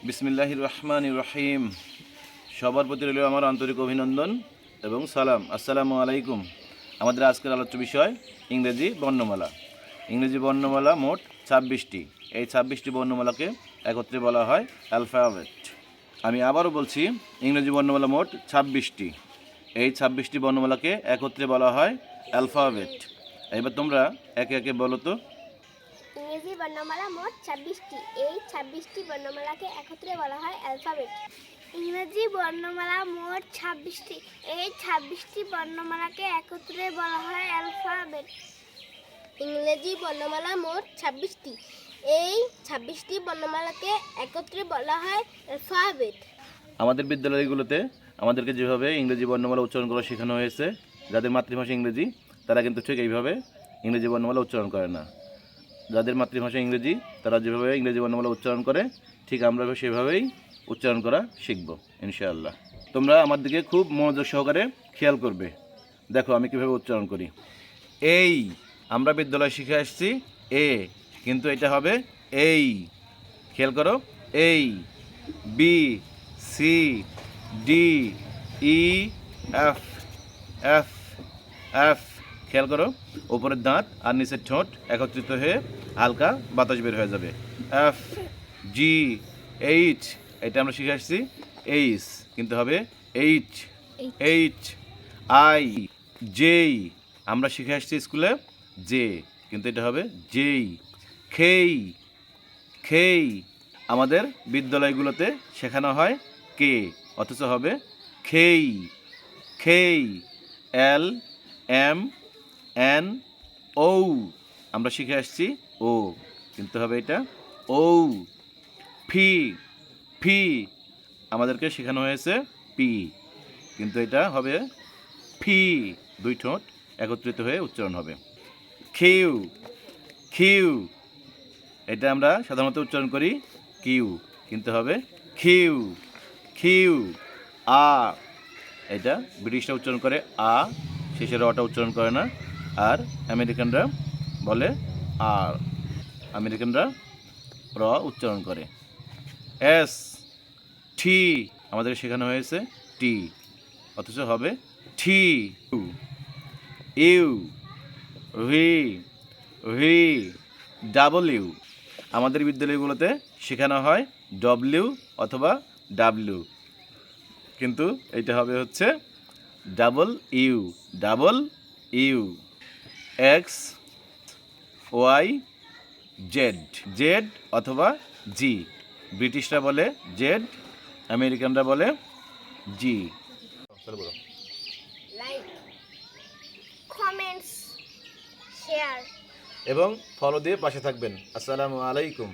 বিসমিল্লাহির রহমানির রহিম। সবার প্রতি রইল আমার আন্তরিক অভিনন্দন এবং সালাম। আসসালামু আলাইকুম। আমাদের আজকের আলোচ্য বিষয় ইংরেজি বর্ণমালা। ইংরেজি বর্ণমালা মোট 26টি। এই 26টি বর্ণমালাকে একত্রে বলা হয় অ্যালফাবেট। আমি আবারও বলছি, ইংরেজি বর্ণমালা মোট 26টি। এই 26টি বর্ণমালাকে একত্রে বলা হয় অ্যালফাবেট। এবার তোমরা একে একে বলো তো। ইংরেজি বর্ণমালা মোট 26টি। এই 26টি বর্ণমালাকে একত্রে বলা হয় অ্যালফাবেট। ইংরেজি বর্ণমালা মোট 26টি। এই 26টি বর্ণমালাকে একত্রে বলা হয় অ্যালফাবেট। ইংরেজি বর্ণমালা মোট 26টি। এই 26টি বর্ণমালাকে একত্রে বলা হয় অ্যালফাবেট। আমাদের বিদ্যালয়গুলোতে আমাদেরকে যেভাবে ইংরেজি বর্ণমালা উচ্চারণ করা শেখানো হয়েছে, যাদের মাতৃভাষা ইংরেজি তারা কিন্তু ঠিক এইভাবে ইংরেজি বর্ণমালা উচ্চারণ করে না। যাদের মাতৃভাষা ইংরেজি তারা যেভাবে ইংরেজি বর্ণমালা উচ্চারণ করে, ঠিক আমরা সেভাবেই উচ্চারণ করা শিখব ইনশাআল্লাহ। তোমরা আমার দিকে খুব মনোযোগ সহকারে খেয়াল করবে। দেখো আমি কীভাবে উচ্চারণ করি। এই আমরা বিদ্যালয়ে শিখে আসছি এ, কিন্তু এটা হবে এই। খেয়াল করো, এই। বি, সি, ডি, ই, এফ, এফ, এফ। খেয়াল করো, উপরের দাঁত আর নিচের ঠোঁট একত্রিত হয়ে হালকা বাতাস বের হয়ে যাবে। এফ, জি, এইচ, এটা আমরা শিখে আসছি এইচ, কিন্তু হবে এইচ। এইচ, আই, জেই, আমরা শিখে আসছি স্কুলে জে, কিন্তু এটা হবে জেই। খেই, খেই, আমাদের বিদ্যালয়গুলোতে শেখানো হয় কে, অথচ হবে খেই। খেই, এল, এম, এন, ও, আমরা শিখে আসছি ও, কিন্তু হবে এটা ও। ফি, ফি, আমাদেরকে শেখানো হয়েছে পি, কিন্তু এটা হবে ফি। দুই ঠোঁট একত্রিত হয়ে উচ্চারণ হবে। খিউ, খিউ, এটা আমরা সাধারণত উচ্চারণ করি কিউ, কিন্তু হবে খিউ। খিউ, আ, এটা ব্রিটিশরা উচ্চারণ করে আ, শেষের অটা উচ্চারণ করে না। আর আমেরিকানরা বলে আর, আমেরিকানরা র উচ্চারণ করে। এস, টি, আমাদের শেখানো হয়েছে টি, অথচ হবে টি। ইউ, ভি, ভি, ডাবল-ইউ, আমাদের বিদ্যালয়গুলোতে শেখানো হয় ডব্লিউ অথবা ডাব্লিউ, কিন্তু এটা হবে হচ্ছে double U, double U. X, Y, Z, Z অথবা জি, ব্রিটিশরা বলে জেড, আমেরিকানরা বলে জি। লাইক, কমেন্টস, শেয়ার এবং ফলো দিয়ে পাশে থাকবেন। আসসালামু আলাইকুম।